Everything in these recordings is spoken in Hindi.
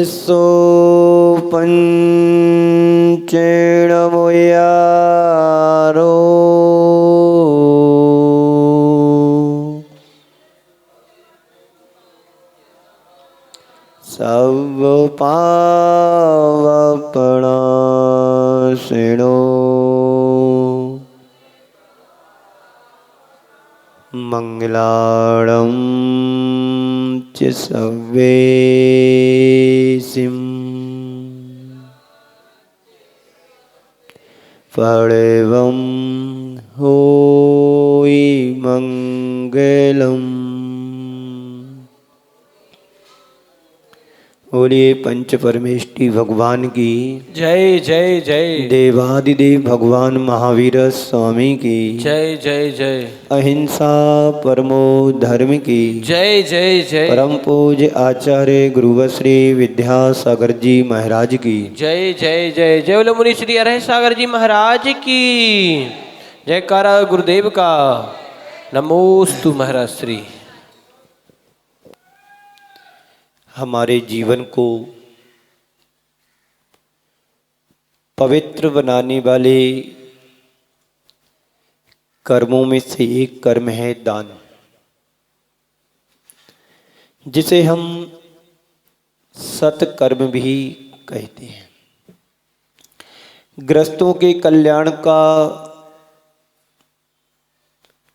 सो पंचेण मुयारो सब पावपणाशिनो मंगलार्णं च सव्येसिं फणवं होई मंगलम्। बोलिए पंच परमेष्टि भगवान की जय जय जय। देवादिदेव भगवान महावीर स्वामी की जय जय जय। अहिंसा परमो धर्म की जय जय जय। परम पूज्य आचार्य गुरुवर श्री विद्यासागर जी महाराज की जय जय जय। जय बोलो मुनि श्री अरह सागर जी महाराज की जयकारा गुरुदेव का। नमोस्तु महाराज श्री। हमारे जीवन को पवित्र बनाने वाले कर्मों में से एक कर्म है दान, जिसे हम सत्कर्म भी कहते हैं। ग्रस्तों के कल्याण का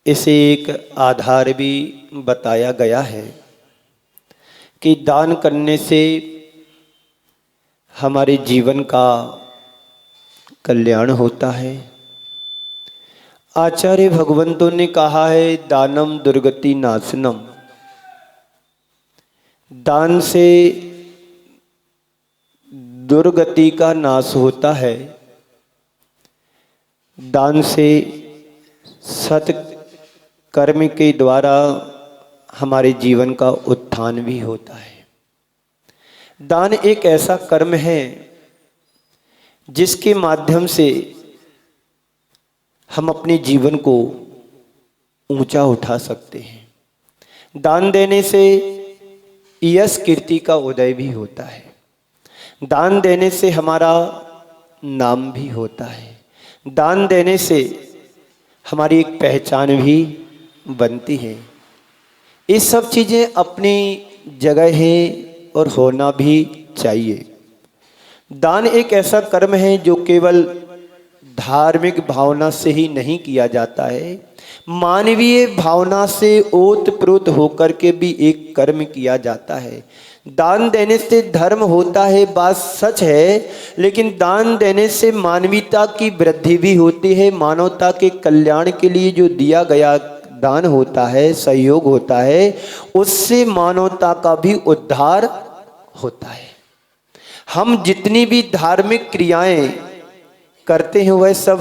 इसे एक आधार भी बताया गया है कि दान करने से हमारे जीवन का कल्याण होता है। आचार्य भगवंतों ने कहा है दानम दुर्गति नाशनम। दान से दुर्गति का नाश होता है, दान से सत्कर्म के द्वारा हमारे जीवन का उत्थान भी होता है। दान एक ऐसा कर्म है जिसके माध्यम से हम अपने जीवन को ऊंचा उठा सकते हैं। दान देने से यश कीर्ति का उदय भी होता है। दान देने से हमारा नाम भी होता है। दान देने से हमारी एक पहचान भी बनती है। ये सब चीज़ें अपनी जगह है और होना भी चाहिए। दान एक ऐसा कर्म है जो केवल धार्मिक भावना से ही नहीं किया जाता है, मानवीय भावना से ओतप्रोत होकर के भी एक कर्म किया जाता है। दान देने से धर्म होता है, बात सच है, लेकिन दान देने से मानवीयता की वृद्धि भी होती है। मानवता के कल्याण के लिए जो दिया गया दान होता है, सहयोग होता है, उससे मानवता का भी उद्धार होता है। हम जितनी भी धार्मिक क्रियाएं करते हैं वह सब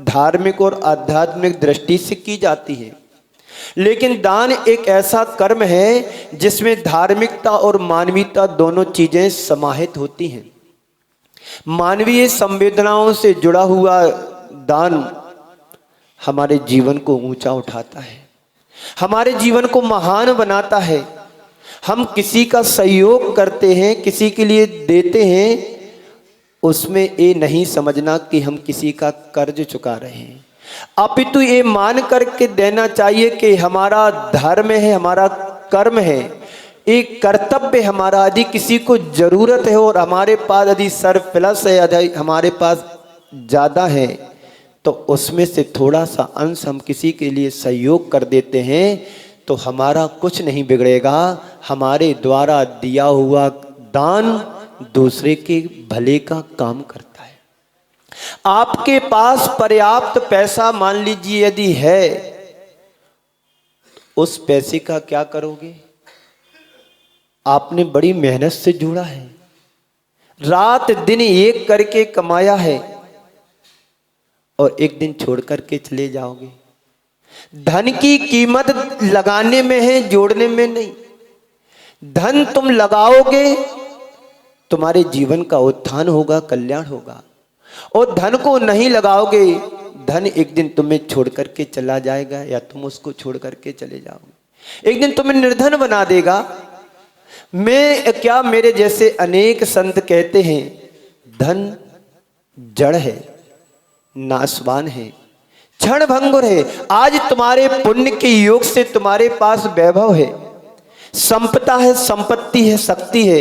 धार्मिक और आध्यात्मिक दृष्टि से की जाती है, लेकिन दान एक ऐसा कर्म है जिसमें धार्मिकता और मानवीयता दोनों चीजें समाहित होती हैं। मानवीय संवेदनाओं से जुड़ा हुआ दान हमारे जीवन को ऊंचा उठाता है, हमारे जीवन को महान बनाता है। हम किसी का सहयोग करते हैं, किसी के लिए देते हैं, उसमें ये नहीं समझना कि हम किसी का कर्ज चुका रहे हैं, अपितु ये मान करके देना चाहिए कि हमारा धर्म है, हमारा कर्म है, एक कर्तव्य हमारा। यदि किसी को जरूरत है और हमारे पास यदि सरप्लस है, यदि हमारे पास ज़्यादा है, तो उसमें से थोड़ा सा अंश हम किसी के लिए सहयोग कर देते हैं तो हमारा कुछ नहीं बिगड़ेगा। हमारे द्वारा दिया हुआ दान दूसरे के भले का काम करता है। आपके पास पर्याप्त पैसा मान लीजिए यदि है, उस पैसे का क्या करोगे? आपने बड़ी मेहनत से जोड़ा है, रात दिन एक करके कमाया है, और एक दिन छोड़ करके चले जाओगे। धन की कीमत लगाने में है, जोड़ने में नहीं। धन तुम लगाओगे, तुम्हारे जीवन का उत्थान होगा, कल्याण होगा। और धन को नहीं लगाओगे, धन एक दिन तुम्हें छोड़ करके चला जाएगा या तुम उसको छोड़ करके चले जाओगे। एक दिन तुम्हें निर्धन बना देगा। मैं क्या, मेरे जैसे अनेक संत कहते हैं धन जड़ है, नाशवान है, क्षण भंगुर है। आज तुम्हारे पुण्य के योग से तुम्हारे पास वैभव है, संपदा है, संपत्ति है, शक्ति है।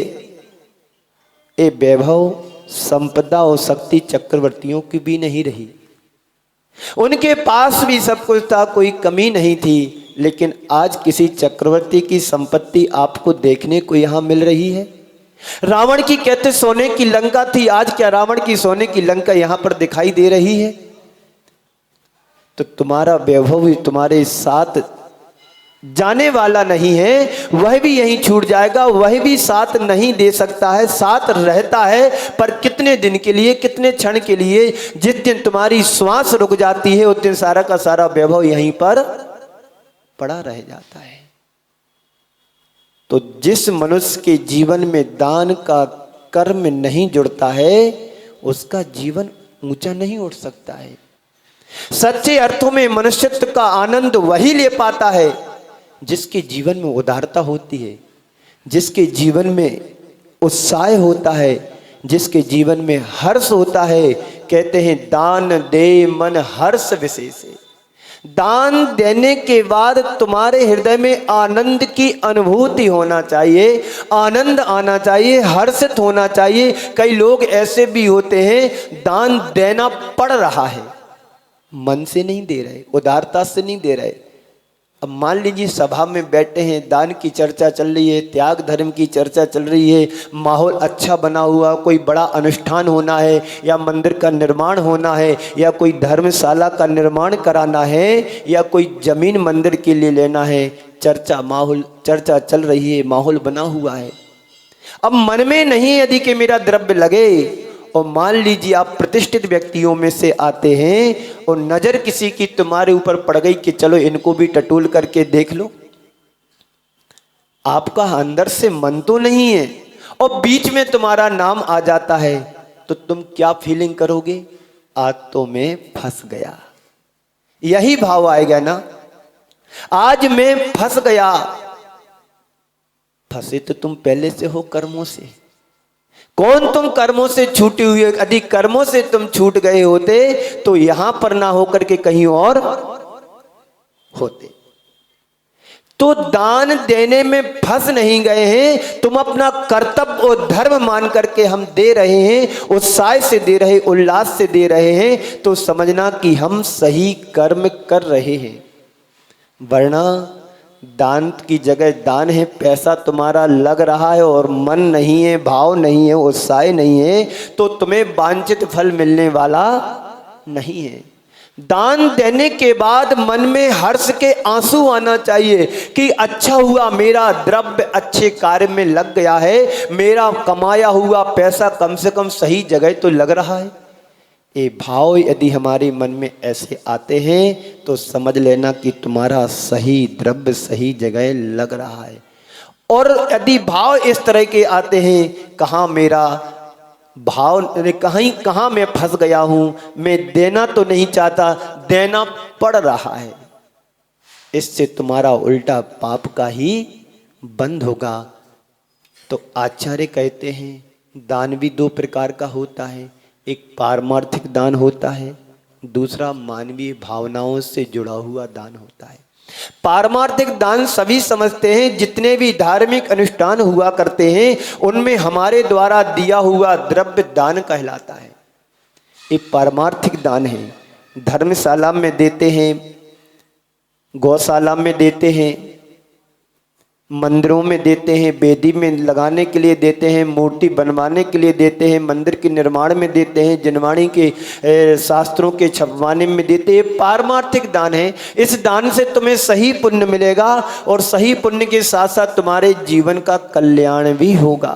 ये वैभव, संपदा और शक्ति चक्रवर्तियों की भी नहीं रही। उनके पास भी सब कुछ था, कोई कमी नहीं थी। लेकिन आज किसी चक्रवर्ती की संपत्ति आपको देखने को यहां मिल रही है? रावण की कहते सोने की लंका थी, आज क्या रावण की सोने की लंका यहां पर दिखाई दे रही है? तो तुम्हारा वैभव भी तुम्हारे साथ जाने वाला नहीं है, वह भी यहीं छूट जाएगा, वह भी साथ नहीं दे सकता है। साथ रहता है पर कितने दिन के लिए, कितने क्षण के लिए। जिस दिन तुम्हारी श्वास रुक जाती है उस दिन सारा का सारा वैभव यहीं पर पड़ा रह जाता है। तो जिस मनुष्य के जीवन में दान का कर्म नहीं जुड़ता है उसका जीवन ऊंचा नहीं उठ सकता है। सच्चे अर्थों में मनुष्यत्व का आनंद वही ले पाता है जिसके जीवन में उदारता होती है, जिसके जीवन में उत्साह होता है, जिसके जीवन में हर्ष होता है। कहते हैं दान दे मन हर्ष विशेष है। दान देने के बाद तुम्हारे हृदय में आनंद की अनुभूति होना चाहिए, आनंद आना चाहिए, हर्षित होना चाहिए। कई लोग ऐसे भी होते हैं दान देना पड़ रहा है, मन से नहीं दे रहे, उदारता से नहीं दे रहे। अब मान लीजिए सभा में बैठे हैं, दान की चर्चा चल रही है, त्याग धर्म की चर्चा चल रही है, माहौल अच्छा बना हुआ, कोई बड़ा अनुष्ठान होना है या मंदिर का निर्माण होना है या कोई धर्मशाला का निर्माण कराना है या कोई जमीन मंदिर के लिए लेना है। चर्चा चल रही है, माहौल बना हुआ है। अब मन में नहीं यदि कि मेरा द्रव्य लगे, और मान लीजिए आप प्रतिष्ठित व्यक्तियों में से आते हैं और नजर किसी की तुम्हारे ऊपर पड़ गई कि चलो इनको भी टटोल करके देख लो, आपका अंदर से मन तो नहीं है और बीच में तुम्हारा नाम आ जाता है, तो तुम क्या फीलिंग करोगे? आज तो मैं फंस गया, यही भाव आएगा ना। आज मैं फंस गया। फंसे तो तुम पहले से हो कर्मों से। कौन तुम कर्मों से छूटे हुए? यदि कर्मों से तुम छूट गए होते तो यहां पर ना होकर के कहीं और होते। तो दान देने में फंस नहीं गए हैं, तुम अपना कर्तव्य और धर्म मान करके हम दे रहे हैं, उत्साह से दे रहे, उल्लास से दे रहे हैं, तो समझना कि हम सही कर्म कर रहे हैं। वरना दान की जगह दान है, पैसा तुम्हारा लग रहा है और मन नहीं है, भाव नहीं है, उत्साह नहीं है, तो तुम्हें वांछित फल मिलने वाला नहीं है। दान देने के बाद मन में हर्ष के आंसू आना चाहिए कि अच्छा हुआ, मेरा द्रव्य अच्छे कार्य में लग गया है, मेरा कमाया हुआ पैसा कम से कम सही जगह तो लग रहा है। ये भाव यदि हमारे मन में ऐसे आते हैं तो समझ लेना कि तुम्हारा सही द्रव्य सही जगह लग रहा है। और यदि भाव इस तरह के आते हैं, कहाँ मेरा भाव, कहाँ मैं फंस गया हूँ, मैं देना तो नहीं चाहता, देना पड़ रहा है, इससे तुम्हारा उल्टा पाप का ही बंद होगा। तो आचार्य कहते हैं दान भी दो प्रकार का होता है, एक पारमार्थिक दान होता है, दूसरा मानवीय भावनाओं से जुड़ा हुआ दान होता है। पारमार्थिक दान सभी समझते हैं, जितने भी धार्मिक अनुष्ठान हुआ करते हैं उनमें हमारे द्वारा दिया हुआ द्रव्य दान कहलाता है। ये पारमार्थिक दान है। धर्मशाला में देते हैं, गौशाला में देते हैं, मंदिरों में देते हैं, वेदी में लगाने के लिए देते हैं, मूर्ति बनवाने के लिए देते हैं, मंदिर के निर्माण में देते हैं, जनवाणी के शास्त्रों के छपवाने में देते हैं। पारमार्थिक दान है। इस दान से तुम्हें सही पुण्य मिलेगा और सही पुण्य के साथ साथ तुम्हारे जीवन का कल्याण भी होगा।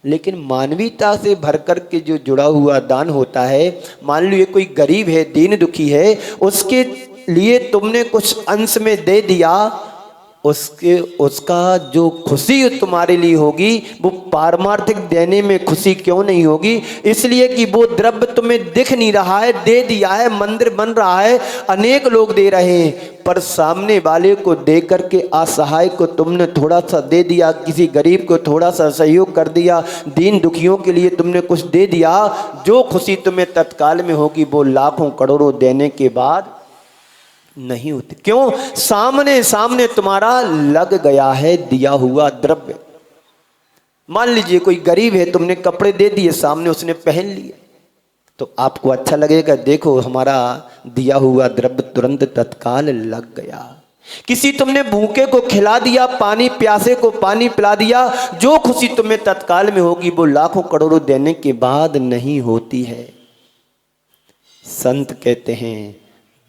लेकिन मानवीयता से भर कर के जो जुड़ा हुआ दान होता है, मान लो ये कोई गरीब है, दीन दुखी है, उसके लिए तुमने कुछ अंश में दे दिया उसका जो खुशी तुम्हारे लिए होगी वो पारमार्थिक देने में खुशी क्यों नहीं होगी? इसलिए कि वो द्रव्य तुम्हें दिख नहीं रहा है, दे दिया है, मंदिर बन रहा है, अनेक लोग दे रहे हैं, पर सामने वाले को दे करके असहाय को तुमने थोड़ा सा दे दिया, किसी गरीब को थोड़ा सा सहयोग कर दिया, दीन दुखियों के लिए तुमने कुछ दे दिया, जो खुशी तुम्हें तत्काल में होगी वो लाखों करोड़ों देने के बाद नहीं होती। क्यों? सामने सामने तुम्हारा लग गया है दिया हुआ द्रव्य। मान लीजिए कोई गरीब है, तुमने कपड़े दे दिए, सामने उसने पहन लिए, तो आपको अच्छा लगेगा, देखो हमारा दिया हुआ द्रव्य तुरंत तत्काल लग गया। किसी तुमने भूखे को खिला दिया, पानी प्यासे को पानी पिला दिया, जो खुशी तुम्हें तत्काल में होगी वो लाखों करोड़ों देने के बाद नहीं होती है। संत कहते हैं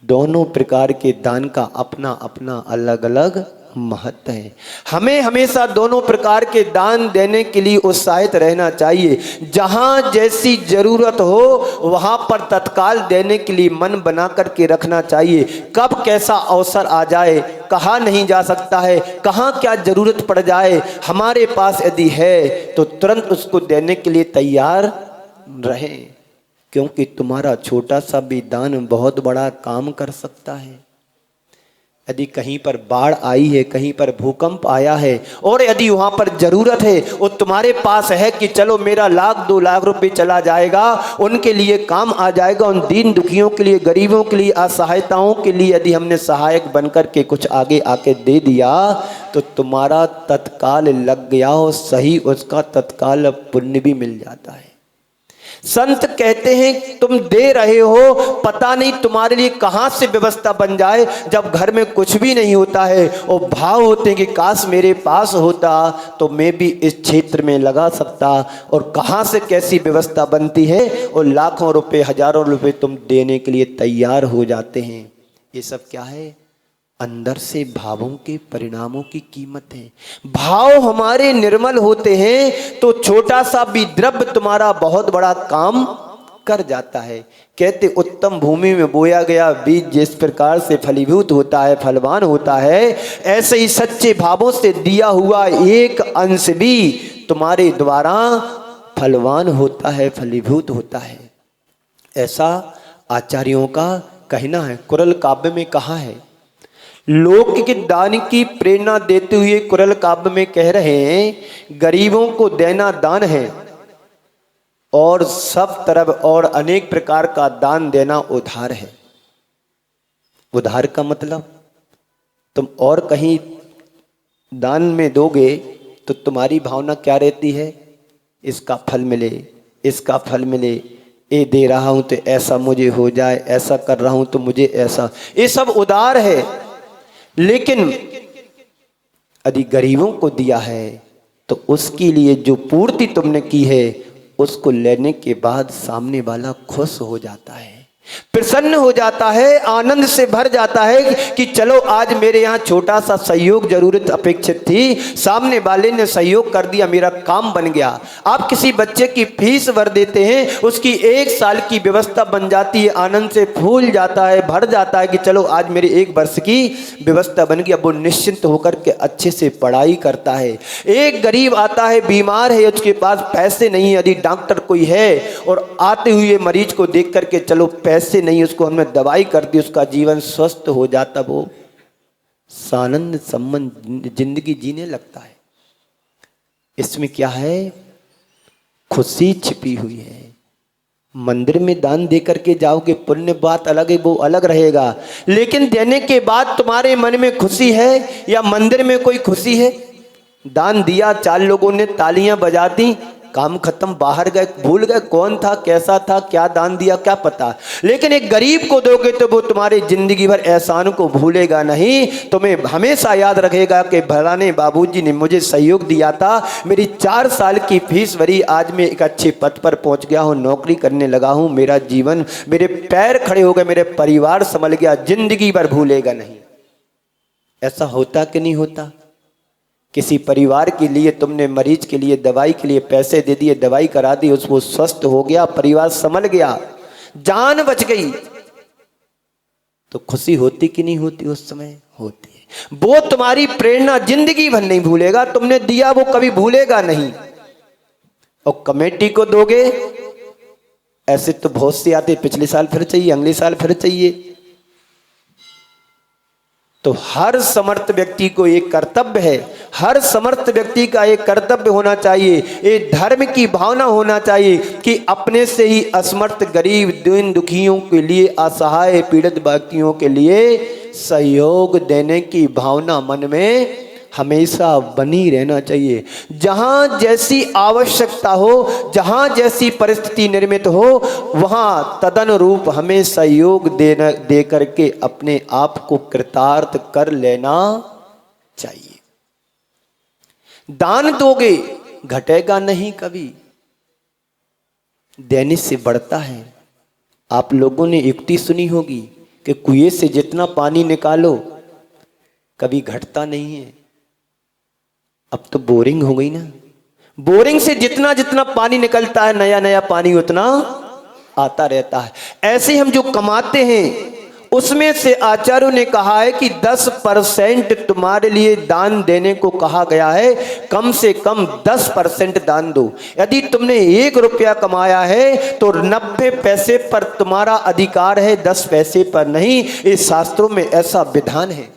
दोनों प्रकार के दान का अपना अपना अलग अलग महत्व है। हमें हमेशा दोनों प्रकार के दान देने के लिए उत्साहित रहना चाहिए। जहां जैसी जरूरत हो वहां पर तत्काल देने के लिए मन बना करके रखना चाहिए। कब कैसा अवसर आ जाए, कहाँ नहीं जा सकता है, कहाँ क्या जरूरत पड़ जाए, हमारे पास यदि है तो तुरंत उसको देने के लिए तैयार रहें, क्योंकि तुम्हारा छोटा सा भी दान बहुत बड़ा काम कर सकता है। यदि कहीं पर बाढ़ आई है, कहीं पर भूकंप आया है और यदि वहां पर जरूरत है और तुम्हारे पास है कि चलो मेरा 1-2 लाख रुपए चला जाएगा, उनके लिए काम आ जाएगा, उन दीन दुखियों के लिए, गरीबों के लिए, असहायताओं के लिए यदि हमने सहायक बनकर के कुछ आगे आके दे दिया तो तुम्हारा तत्काल लग गया हो सही, उसका तत्काल पुण्य भी मिल जाता है। संत कहते हैं तुम दे रहे हो, पता नहीं तुम्हारे लिए कहां से व्यवस्था बन जाए। जब घर में कुछ भी नहीं होता है और भाव होते हैं कि काश मेरे पास होता तो मैं भी इस क्षेत्र में लगा सकता, और कहां से कैसी व्यवस्था बनती है और लाखों रुपए, हजारों रुपए तुम देने के लिए तैयार हो जाते हैं। ये सब क्या है? अंदर से भावों के परिणामों की कीमत है। भाव हमारे निर्मल होते हैं तो छोटा सा भी द्रव्य तुम्हारा बहुत बड़ा काम कर जाता है। कहते उत्तम भूमि में बोया गया बीज जिस प्रकार से फलीभूत होता है, फलवान होता है, ऐसे ही सच्चे भावों से दिया हुआ एक अंश भी तुम्हारे द्वारा फलवान होता है, फलीभूत होता है। ऐसा आचार्यों का कहना है। कुरल काव्य में कहा है, लोक के दान की प्रेरणा देते हुए कुरल काव्य में कह रहे हैं गरीबों को देना दान है और सब तरफ और अनेक प्रकार का दान देना उधार है। उधार का मतलब तुम और कहीं दान में दोगे तो तुम्हारी भावना क्या रहती है? इसका फल मिले, इसका फल मिले, ये दे रहा हूं तो ऐसा मुझे हो जाए, ऐसा कर रहा हूं तो मुझे ऐसा, ये सब उधार है। लेकिन यदि गरीबों को दिया है तो उसके लिए जो पूर्ति तुमने की है उसको लेने के बाद सामने वाला खुश हो जाता है, प्रसन्न हो जाता है, आनंद से भर जाता है कि चलो आज मेरे यहाँ छोटा सा सहयोग जरूरत अपेक्षित थी, सामने वाले ने सहयोग कर दिया, मेरा काम बन गया। आप किसी बच्चे की फीस भर देते हैं, उसकी 1 साल की व्यवस्था बन जाती है, आनंद से फूल जाता है, भर जाता है कि चलो आज मेरे 1 वर्ष की व्यवस्था बन गई। अब वो निश्चिंत होकर के अच्छे से पढ़ाई करता है। एक गरीब आता है, बीमार है, उसके पास पैसे नहीं है, यदि डॉक्टर कोई है और आते हुए मरीज को देख करके चलो पैसे नहीं, उसको हमने दवाई कर दी, उसका जीवन स्वस्थ हो जाता, वो सानंद संबंध जिंदगी जीने लगता है। इसमें क्या है? खुशी छिपी हुई है। मंदिर में दान दे करके जाओगे, पुण्य बात अलग है, वो अलग रहेगा, लेकिन देने के बाद तुम्हारे मन में खुशी है या मंदिर में कोई खुशी है? दान दिया, 4 लोगों ने तालियां बजा दी, काम खत्म, बाहर गए, भूल गए कौन था, कैसा था, क्या दान दिया, क्या पता। लेकिन एक गरीब को दोगे तो वो तुम्हारी जिंदगी भर एहसान को भूलेगा नहीं, तुम्हें हमेशा याद रखेगा कि फलाने बाबूजी ने मुझे सहयोग दिया था, मेरी 4 साल की फीस भरी, आज मैं एक अच्छे पद पर पहुंच गया हूं, नौकरी करने लगा हूं, मेरा जीवन, मेरे पैर खड़े हो गए, मेरे परिवार संभल गया, जिंदगी भर भूलेगा नहीं। ऐसा होता कि नहीं होता? किसी परिवार के लिए तुमने मरीज के लिए दवाई के लिए पैसे दे दिए, दवाई करा दी, उसको स्वस्थ हो गया, परिवार संभल गया, जान बच गई, तो खुशी होती कि नहीं होती? उस समय होती है। वो तुम्हारी प्रेरणा जिंदगी भर नहीं भूलेगा, तुमने दिया वो कभी भूलेगा नहीं। और कमेटी को दोगे, ऐसे तो बहुत से आते, पिछले साल फिर चाहिए, अगले साल फिर चाहिए। तो हर समर्थ व्यक्ति को एक कर्तव्य है, हर समर्थ व्यक्ति का एक कर्तव्य होना चाहिए, एक धर्म की भावना होना चाहिए कि अपने से ही असमर्थ, गरीब, दीन दुखियों के लिए, असहाय पीड़ित व्यक्तियों के लिए सहयोग देने की भावना मन में हमेशा बनी रहना चाहिए। जहाँ जैसी आवश्यकता हो, जहाँ जैसी परिस्थिति निर्मित हो, वहाँ तदनुरूप हमें सहयोग दे करके अपने आप को कृतार्थ कर लेना चाहिए। दान दोगे घटेगा नहीं कभी, देने से बढ़ता है। आप लोगों ने युक्ति सुनी होगी कि कुएं से जितना पानी निकालो कभी घटता नहीं है। अब तो बोरिंग हो गई ना, बोरिंग से जितना जितना पानी निकलता है, नया नया पानी उतना आता रहता है। ऐसे हम जो कमाते हैं उसमें से आचार्यों ने कहा है कि 10% तुम्हारे लिए दान देने को कहा गया है, कम से कम 10% दान दो। यदि तुमने 1 रुपया कमाया है तो 90 पैसे पर तुम्हारा अधिकार है, 10 पैसे पर नहीं। इस शास्त्रों में ऐसा विधान है।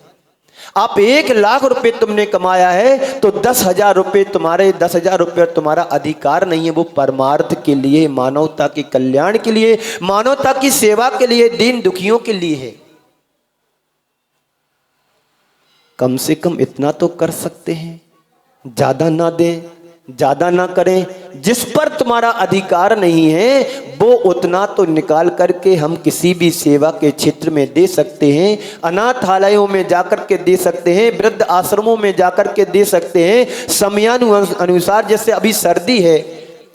आप 1 लाख रुपए तुमने कमाया है तो 10,000 रुपये तुम्हारे, 10,000 रुपये तुम्हारा अधिकार नहीं है, वो परमार्थ के लिए, मानवता के कल्याण के लिए, मानवता की सेवा के लिए, दीन दुखियों के लिए है। कम से कम इतना तो कर सकते हैं, ज्यादा ना दें, ज्यादा ना करें। जिस पर तुम्हारा अधिकार नहीं है वो उतना तो निकाल करके हम किसी भी सेवा के क्षेत्र में दे सकते हैं। अनाथालयों में जाकर के दे सकते हैं, वृद्ध आश्रमों में जाकर के दे सकते हैं। समयानुसार, जैसे अभी सर्दी है,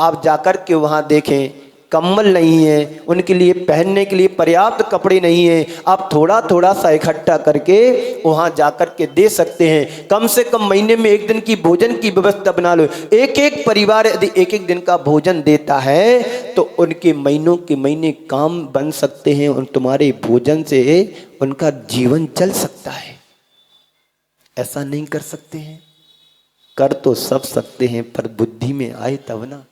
आप जाकर के वहाँ देखें, कंबल नहीं है, उनके लिए पहनने के लिए पर्याप्त कपड़े नहीं है, आप थोड़ा थोड़ा सा इकट्ठा करके वहाँ जाकर के दे सकते हैं। कम से कम महीने में 1 दिन की भोजन की व्यवस्था बना लो। एक एक परिवार यदि 1-1 दिन का भोजन देता है तो उनके महीनों के महीने काम बन सकते हैं, और तुम्हारे भोजन से उनका जीवन चल सकता है। ऐसा नहीं कर सकते हैं? कर तो सब सकते हैं, पर बुद्धि में आए तब ना।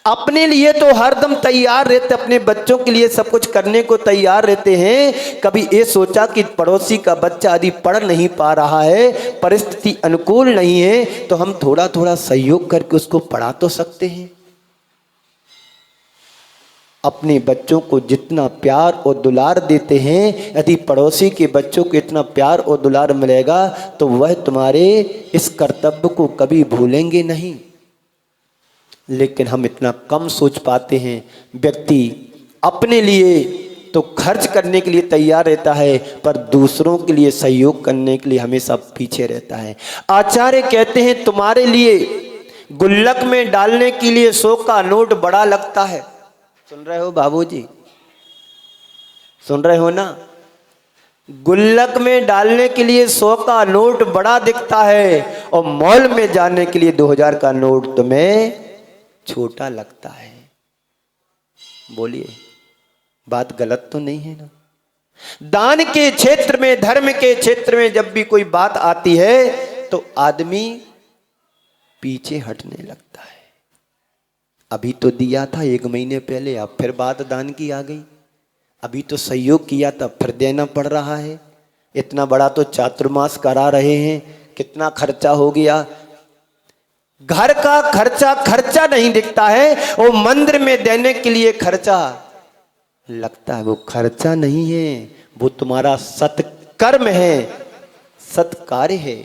अपने लिए तो हरदम तैयार रहते, अपने बच्चों के लिए सब कुछ करने को तैयार रहते हैं। कभी ये सोचा कि पड़ोसी का बच्चा यदि पढ़ नहीं पा रहा है, परिस्थिति अनुकूल नहीं है, तो हम थोड़ा थोड़ा सहयोग करके उसको पढ़ा तो सकते हैं। अपने बच्चों को जितना प्यार और दुलार देते हैं, यदि पड़ोसी के बच्चों को इतना प्यार और दुलार मिलेगा तो वह तुम्हारे इस कर्तव्य को कभी भूलेंगे नहीं। लेकिन हम इतना कम सोच पाते हैं। व्यक्ति अपने लिए तो खर्च करने के लिए तैयार रहता है, पर दूसरों के लिए सहयोग करने के लिए हमेशा पीछे रहता है। आचार्य कहते हैं तुम्हारे लिए गुल्लक में डालने के लिए 100 का नोट बड़ा लगता है। सुन रहे हो बाबूजी? सुन रहे हो ना? गुल्लक में डालने के लिए 100 का नोट बड़ा दिखता है, और मॉल में जाने के लिए 2000 का नोट तुम्हें छोटा लगता है। बोलिए, बात गलत तो नहीं है ना? दान के क्षेत्र में, धर्म के क्षेत्र में जब भी कोई बात आती है तो आदमी पीछे हटने लगता है। अभी तो दिया था 1 महीने पहले, अब फिर बात दान की आ गई। अभी तो सहयोग किया था, फिर देना पड़ रहा है। इतना बड़ा तो चातुर्मास करा रहे हैं, कितना खर्चा हो गया। घर का खर्चा नहीं दिखता है, वो मंदिर में देने के लिए खर्चा लगता है। वो खर्चा नहीं है, वो तुम्हारा सत्कर्म है, सत्कार्य है।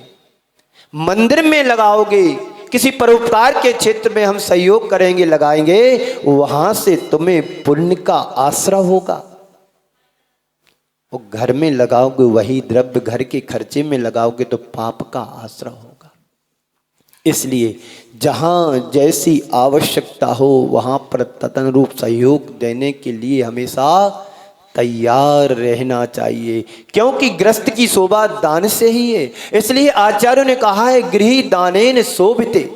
मंदिर में लगाओगे, किसी परोपकार के क्षेत्र में हम सहयोग करेंगे, लगाएंगे, वहां से तुम्हें पुण्य का आश्रय होगा। वो घर में लगाओगे, वही द्रव्य घर के खर्चे में लगाओगे तो पाप का आश्रय होगा। इसलिए जहाँ जैसी आवश्यकता हो वहाँ पर तदनुरूप सहयोग देने के लिए हमेशा तैयार रहना चाहिए, क्योंकि गृहस्थ की शोभा दान से ही है। इसलिए आचार्यों ने कहा है गृही दानेन शोभिते।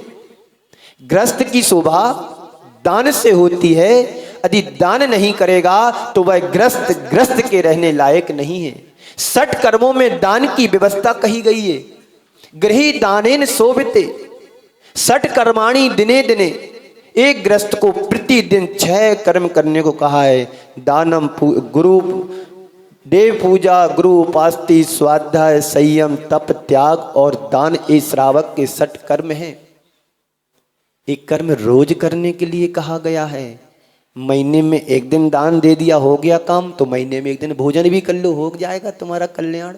गृहस्थ की शोभा दान से होती है। यदि दान नहीं करेगा तो वह ग्रस्त के रहने लायक नहीं है। षट कर्मों में दान की व्यवस्था कही गई है। गृही दानेन शोभिते षट कर्माणि दिने दिने। एक गृहस्थ को प्रतिदिन 6 कर्म करने को कहा है। दानम गुरु देव पूजा, गुरु उपासती, स्वाध्याय, संयम, तप, त्याग और दान ये श्रावक के 6 कर्म हैं। एक कर्म रोज करने के लिए कहा गया है। महीने में एक दिन दान दे दिया, हो गया काम। तो महीने में एक दिन भोजन भी कर लो, हो जाएगा तुम्हारा कल्याण।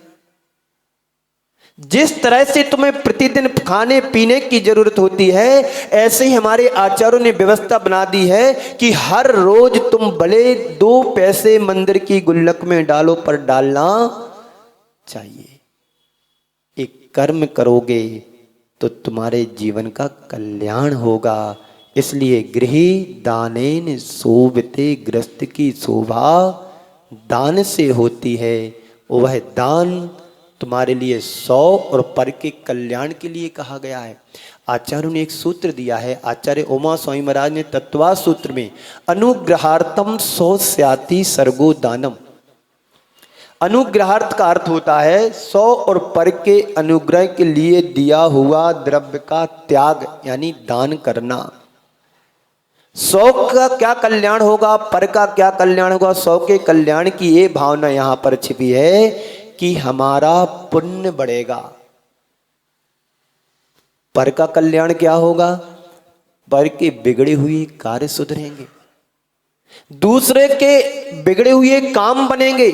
जिस तरह से तुम्हें प्रतिदिन खाने पीने की जरूरत होती है, ऐसे ही हमारे आचार्यों ने व्यवस्था बना दी है कि हर रोज तुम भले 2 पैसे मंदिर की गुल्लक में डालो, पर डालना चाहिए। एक कर्म करोगे तो तुम्हारे जीवन का कल्याण होगा। इसलिए गृही दानेन शोभते, गृहस्थ की शोभा दान से होती है। वह दान तुम्हारे लिए 100 और पर के कल्याण के लिए कहा गया है। आचार्यों ने एक सूत्र दिया है। आचार्य उमा स्वामी महाराज ने तत्वा सूत्र में अनुग्रहार्थम 100 स्याति सर्गो दानम। अनुग्रहार्थ का अर्थ होता है 100 और पर के अनुग्रह के लिए दिया हुआ द्रव्य का त्याग, यानी दान करना। 100 का क्या कल्याण होगा, पर का क्या कल्याण होगा। 100 के कल्याण की ये भावना यहां पर छिपी है कि हमारा पुण्य बढ़ेगा। पर का कल्याण क्या होगा, पर के बिगड़े हुए कार्य सुधरेंगे, दूसरे के बिगड़े हुए काम बनेंगे,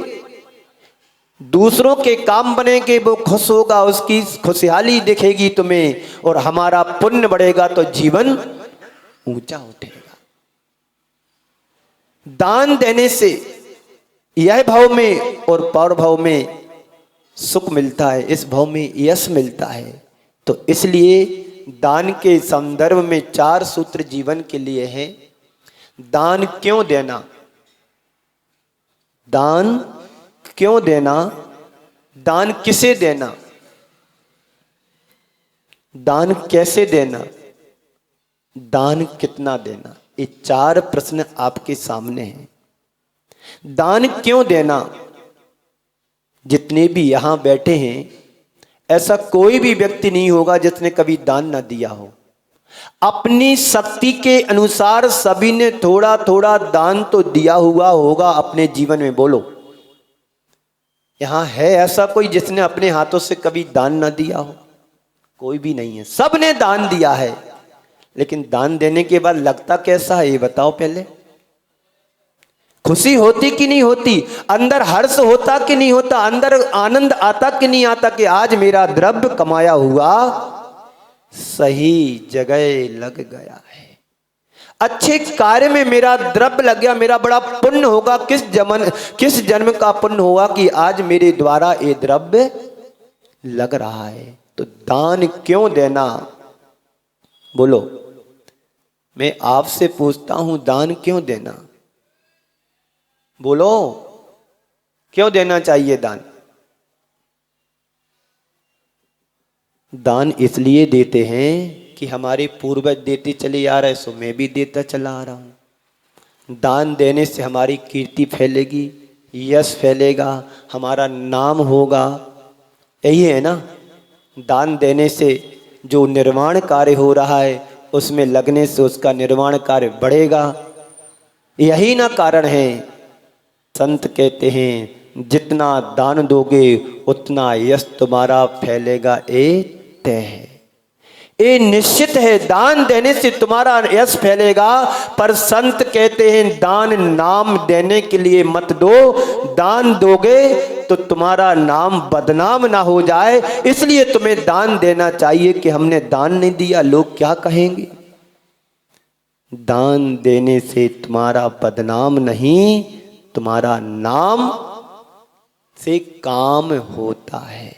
दूसरों के काम बनेंगे, वो खुश होगा, उसकी खुशहाली दिखेगी तुम्हें, और हमारा पुण्य बढ़ेगा तो जीवन ऊंचा उठेगा। दान देने से यह भाव में और पर भाव में सुख मिलता है, इस भाव में यश मिलता है। तो इसलिए दान के संदर्भ में 4 सूत्र जीवन के लिए हैं। दान क्यों देना, दान क्यों देना, दान किसे देना, दान कैसे देना, दान कितना देना। ये 4 प्रश्न आपके सामने हैं। दान क्यों देना, जितने भी यहां बैठे हैं ऐसा कोई भी व्यक्ति नहीं होगा जिसने कभी दान ना दिया हो। अपनी शक्ति के अनुसार सभी ने थोड़ा थोड़ा दान तो दिया हुआ होगा अपने जीवन में। बोलो, यहां है ऐसा कोई जिसने अपने हाथों से कभी दान ना दिया हो? कोई भी नहीं है, सबने दान दिया है। लेकिन दान देने के बाद लगता कैसा है ये बताओ पहले। खुशी होती कि नहीं होती, अंदर हर्ष होता कि नहीं होता, अंदर आनंद आता कि नहीं आता कि आज मेरा द्रव्य कमाया हुआ सही जगह लग गया है, अच्छे कार्य में मेरा द्रव्य लग गया, मेरा बड़ा पुण्य होगा। किस जन्म का पुण्य होगा कि आज मेरे द्वारा ये द्रव्य लग रहा है। तो दान क्यों देना, बोलो, मैं आपसे पूछता हूं, दान क्यों देना? बोलो, क्यों देना चाहिए दान? दान इसलिए देते हैं कि हमारे पूर्वज देते चले आ रहे, सो मैं भी देता चला आ रहा हूं। दान देने से हमारी कीर्ति फैलेगी, यश फैलेगा, हमारा नाम होगा। यही है ना, दान देने से जो निर्माण कार्य हो रहा है उसमें लगने से उसका निर्माण कार्य बढ़ेगा। यही ना कारण है, संत कहते हैं जितना दान दोगे उतना यश तुम्हारा फैलेगा। ये तय है, ये निश्चित है, दान देने से तुम्हारा यश फैलेगा। पर संत कहते हैं दान नाम देने के लिए मत दो, दान दोगे तो तुम्हारा नाम बदनाम ना हो जाए, इसलिए तुम्हें दान देना चाहिए। कि हमने दान नहीं दिया लोग क्या कहेंगे। दान देने से तुम्हारा बदनाम नहीं, तुम्हारा नाम से काम होता है।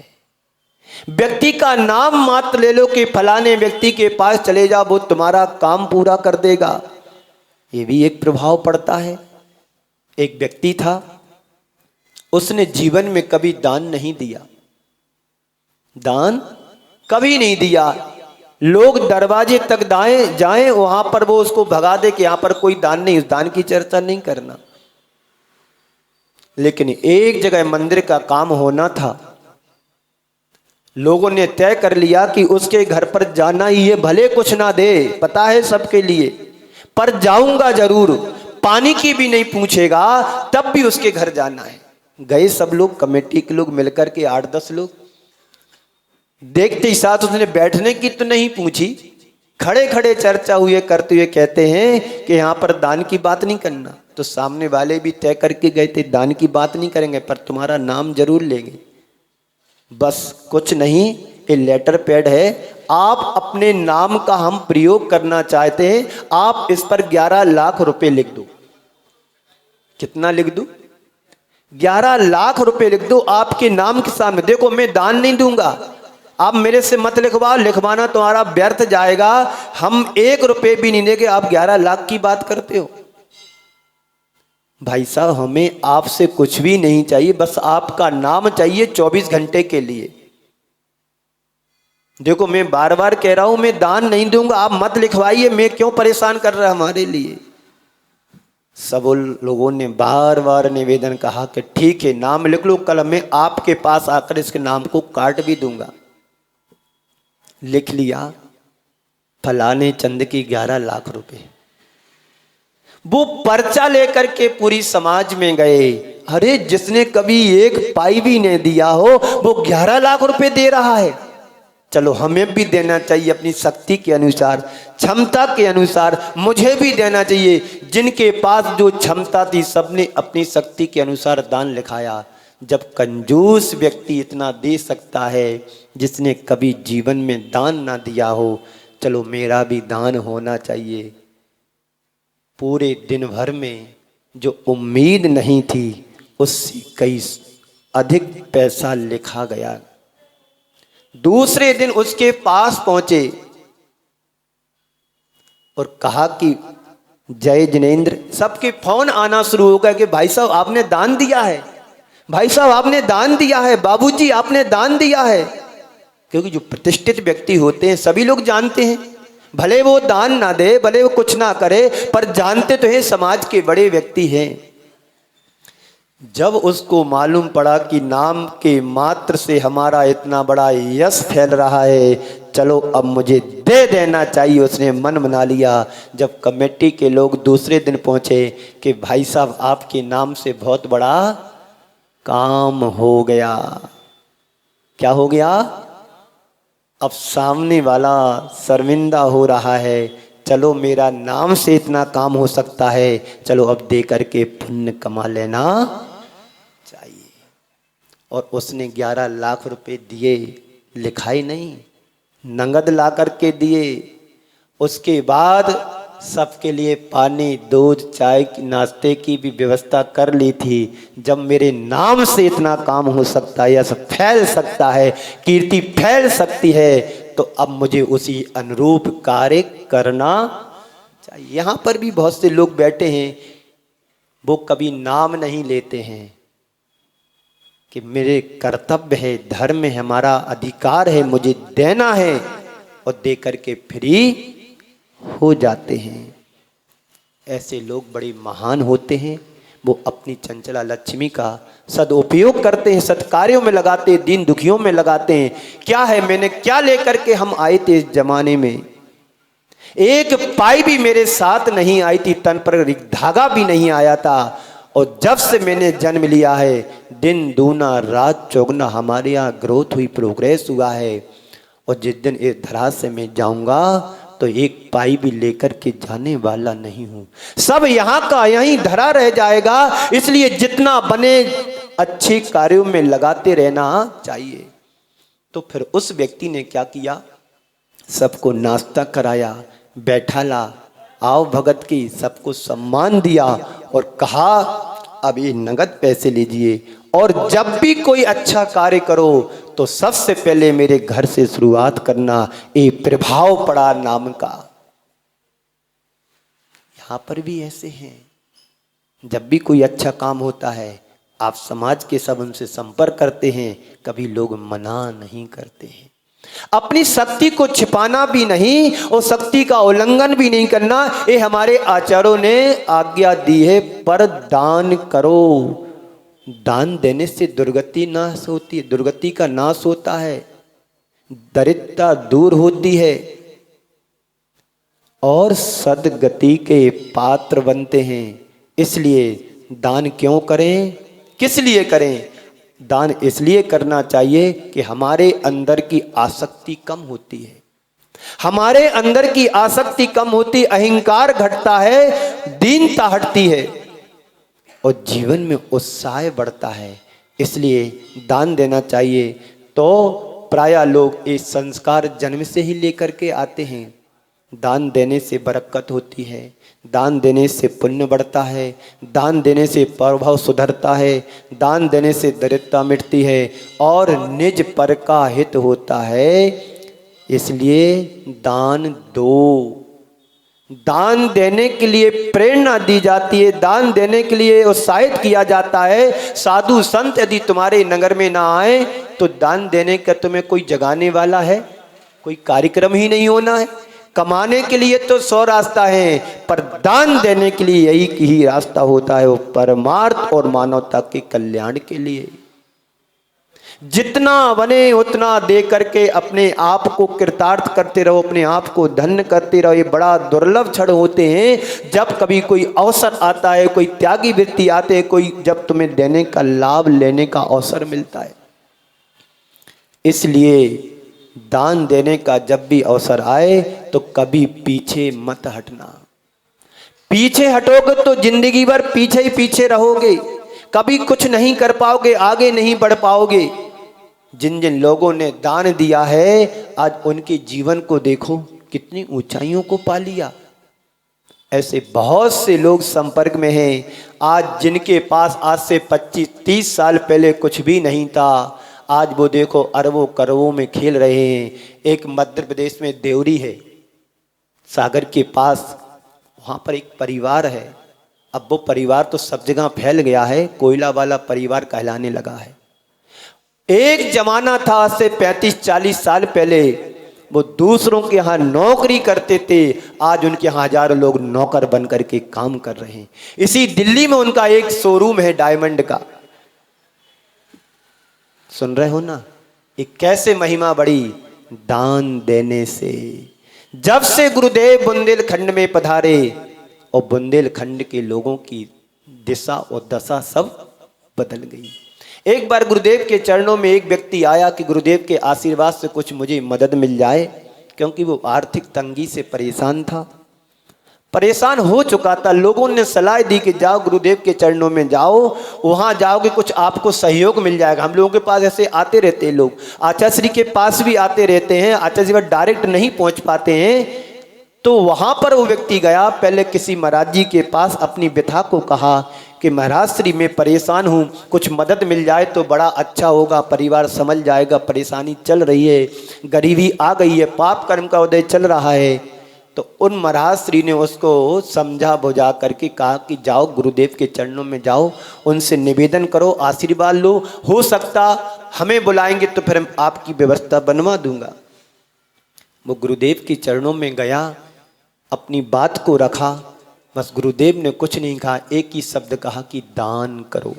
व्यक्ति का नाम मात्र ले लो कि फलाने व्यक्ति के पास चले जाओ, वो तुम्हारा काम पूरा कर देगा, ये भी एक प्रभाव पड़ता है। एक व्यक्ति था, उसने जीवन में कभी दान नहीं दिया, दान कभी नहीं दिया। लोग दरवाजे तक जाएं वहां पर वो उसको भगा दे कि यहां पर कोई दान नहीं, उस दान की चर्चा नहीं करना। लेकिन एक जगह मंदिर का काम होना था। लोगों ने तय कर लिया कि उसके घर पर जाना ही है, भले कुछ ना दे, पता है सबके लिए, पर जाऊंगा जरूर, पानी की भी नहीं पूछेगा, तब भी उसके घर जाना है। गए सब लोग, कमेटी के लोग मिलकर के 8-10 लोग। देखते ही साथ उसने बैठने की तो नहीं पूछी, खड़े खड़े चर्चा हुए करते हुए कहते हैं कि यहाँ पर दान की बात नहीं करना। तो सामने वाले भी तय करके गए थे, दान की बात नहीं करेंगे पर तुम्हारा नाम जरूर लेंगे। बस कुछ नहीं, ये लेटर पैड है, आप अपने नाम का हम प्रयोग करना चाहते हैं, आप इस पर 11 लाख रुपए लिख दो। कितना लिख दो? 11 लाख रुपए लिख दो आपके नाम के सामने। देखो मैं दान नहीं दूंगा, आप मेरे से मत लिखवाओ, लिखवाना तुम्हारा व्यर्थ जाएगा, हम 1 रुपए भी नहीं देंगे, आप 11 लाख की बात करते हो। भाई साहब हमें आपसे कुछ भी नहीं चाहिए, बस आपका नाम चाहिए 24 घंटे के लिए। देखो मैं बार बार कह रहा हूं, मैं दान नहीं दूंगा, आप मत लिखवाइए, मैं क्यों परेशान कर रहा हमारे लिए। सब लोगों ने बार बार निवेदन कहा कि ठीक है नाम लिख लो, कल मैं आपके पास आकर इसके नाम को काट भी दूंगा। लिख लिया, फलाने चंद की 11 लाख रुपए। वो पर्चा लेकर के पूरी समाज में गए, अरे जिसने कभी 1 पाई भी नहीं दिया हो वो 11 लाख रुपए दे रहा है, चलो हमें भी देना चाहिए अपनी शक्ति के अनुसार, क्षमता के अनुसार मुझे भी देना चाहिए। जिनके पास जो क्षमता थी सबने अपनी शक्ति के अनुसार दान लिखाया। जब कंजूस व्यक्ति इतना दे सकता है जिसने कभी जीवन में दान ना दिया हो, चलो मेरा भी दान होना चाहिए। पूरे दिन भर में जो उम्मीद नहीं थी उससे कई अधिक पैसा लिखा गया। दूसरे दिन उसके पास पहुंचे और कहा कि जय जिनेंद्र। सबके फोन आना शुरू हो गया कि भाई साहब आपने दान दिया है, भाई साहब आपने दान दिया है, बाबूजी आपने दान दिया है। क्योंकि जो प्रतिष्ठित व्यक्ति होते हैं सभी लोग जानते हैं, भले वो दान ना दे, भले वो कुछ ना करे, पर जानते तो हैं समाज के बड़े व्यक्ति हैं। जब उसको मालूम पड़ा कि नाम के मात्र से हमारा इतना बड़ा यश फैल रहा है, चलो अब मुझे दे देना चाहिए, उसने मन बना लिया। जब कमेटी के लोग दूसरे दिन पहुंचे कि भाई साहब आपके नाम से बहुत बड़ा काम हो गया। क्या हो गया? अब सामने वाला शर्मिंदा हो रहा है, चलो मेरा नाम से इतना काम हो सकता है, चलो अब दे करके पुण्य कमा लेना चाहिए। और उसने 11 लाख रुपए दिए, लिखाई नहीं, नगद ला करके दिए। उसके बाद सबके लिए पानी, दूध, चाय की, नाश्ते की भी व्यवस्था कर ली थी। जब मेरे नाम से इतना काम हो सकता है, या सब फैल सकता है, कीर्ति फैल सकती है, तो अब मुझे उसी अनुरूप कार्य करना चाहिए। यहाँ पर भी बहुत से लोग बैठे हैं, वो कभी नाम नहीं लेते हैं कि मेरे कर्तव्य है, धर्म है, हमारा अधिकार है, मुझे देना है, और दे करके फ्री हो जाते हैं। ऐसे लोग बड़े महान होते हैं, वो अपनी चंचला लक्ष्मी का सदुपयोग करते हैं, सत्कार्यों में लगाते हैं, दीन दुखियों में लगाते हैं। क्या है, मैंने क्या लेकर के हम आए थे इस जमाने में, 1 पाई भी मेरे साथ नहीं आई थी, तन पर एक धागा भी नहीं आया था। और जब से मैंने जन्म लिया है, दिन दूना रात चौगुना हमारे यहाँ ग्रोथ हुई, प्रोग्रेस हुआ है। और जिस दिन इस धरा से मैं जाऊंगा तो 1 पाई भी लेकर के जाने वाला नहीं हूं, सब यहाँ का यहीं धरा रह जाएगा। इसलिए जितना बने अच्छे कार्यों में लगाते रहना चाहिए। तो फिर उस व्यक्ति ने क्या किया, सबको नाश्ता कराया, बैठाला, आओ भगत की, सबको सम्मान दिया और कहा अब ये नगद पैसे लीजिए, और जब भी कोई अच्छा कार्य करो तो सबसे पहले मेरे घर से शुरुआत करना। ये प्रभाव पड़ा नाम का। यहां पर भी ऐसे हैं, जब भी कोई अच्छा काम होता है आप समाज के सब उनसे संपर्क करते हैं, कभी लोग मना नहीं करते हैं। अपनी शक्ति को छिपाना भी नहीं और शक्ति का उल्लंघन भी नहीं करना, ये हमारे आचार्यों ने आज्ञा दी है। पर दान करो, दान देने से दुर्गति नाश होती है, दुर्गति का नाश होता है, दरिद्रता दूर होती है और सद्गति के पात्र बनते हैं। इसलिए दान क्यों करें, किस लिए करें? दान इसलिए करना चाहिए कि हमारे अंदर की आसक्ति कम होती है, हमारे अंदर की आसक्ति कम होती, अहंकार घटता है, दीनता हटती है और जीवन में उत्साह बढ़ता है। इसलिए दान देना चाहिए। तो प्रायः लोग ये संस्कार जन्म से ही लेकर के आते हैं। दान देने से बरकत होती है, दान देने से पुण्य बढ़ता है, दान देने से प्रभाव सुधरता है, दान देने से दरिद्रता मिटती है और निज पर का हित होता है। इसलिए दान दो, दान देने के लिए प्रेरणा दी जाती है, दान देने के लिए उत्साहित किया जाता है। साधु संत यदि तुम्हारे नगर में ना आए तो दान देने का तुम्हें कोई जगाने वाला है? कोई कार्यक्रम ही नहीं होना है। कमाने के लिए तो 100 रास्ता है, पर दान देने के लिए यही ही रास्ता होता है, वो परमार्थ और मानवता के कल्याण के लिए। जितना बने उतना दे करके अपने आप को कृतार्थ करते रहो, अपने आप को धन्य करते रहो। ये बड़ा दुर्लभ क्षण होते हैं जब कभी कोई अवसर आता है, कोई त्यागी वृत्ति आते हैं, कोई जब तुम्हें देने का लाभ लेने का अवसर मिलता है। इसलिए दान देने का जब भी अवसर आए तो कभी पीछे मत हटना। पीछे हटोगे तो जिंदगी भर पीछे ही पीछे रहोगे, कभी कुछ नहीं कर पाओगे, आगे नहीं बढ़ पाओगे। जिन जिन लोगों ने दान दिया है आज उनके जीवन को देखो, कितनी ऊंचाइयों को पा लिया। ऐसे बहुत से लोग संपर्क में हैं आज, जिनके पास आज से 25-30 साल पहले कुछ भी नहीं था, आज वो देखो अरबों करोड़ों में खेल रहे हैं। एक मध्य प्रदेश में देवरी है, सागर के पास, वहाँ पर एक परिवार है। अब वो परिवार तो सब जगह फैल गया है, कोयला वाला परिवार कहलाने लगा है। एक जमाना था आज से 35-40 साल पहले, वो दूसरों के यहाँ नौकरी करते थे, आज उनके यहाँ हजारों लोग नौकर बन करके काम कर रहे हैं। इसी दिल्ली में उनका एक शोरूम है डायमंड का। सुन रहे हो ना, एक कैसे महिमा बढ़ी दान देने से। जब से गुरुदेव बुंदेलखंड में पधारे और बुंदेलखंड के लोगों की दिशा और दशा सब बदल गई। एक बार गुरुदेव के चरणों में एक व्यक्ति आया कि गुरुदेव के आशीर्वाद से कुछ मुझे मदद मिल जाए, क्योंकि वो आर्थिक तंगी से परेशान था, परेशान हो चुका था। लोगों ने सलाह दी कि जाओ गुरुदेव के चरणों में जाओ, वहाँ जाओगे कुछ आपको सहयोग मिल जाएगा। हम लोगों के पास ऐसे आते रहते हैं लोग, आचार्य श्री के पास भी आते रहते हैं, आचार्य श्री पर डायरेक्ट नहीं पहुँच पाते हैं। तो वहाँ पर वो व्यक्ति गया, पहले किसी महाराज जी के पास अपनी व्यथा को कहा कि महाराज श्री मैं परेशान हूँ, कुछ मदद मिल जाए तो बड़ा अच्छा होगा, परिवार समझ जाएगा, परेशानी चल रही है, गरीबी आ गई है, पाप कर्म का उदय चल रहा है। तो उन महाराज श्री ने उसको समझा बुझा करके कहा कि जाओ गुरुदेव के चरणों में जाओ, उनसे निवेदन करो, आशीर्वाद लो, हो सकता हमें बुलाएंगे तो फिर हम आपकी व्यवस्था बनवा दूंगा। वो गुरुदेव के चरणों में गया, अपनी बात को रखा, बस गुरुदेव ने कुछ नहीं कहा, एक ही शब्द कहा कि दान करो।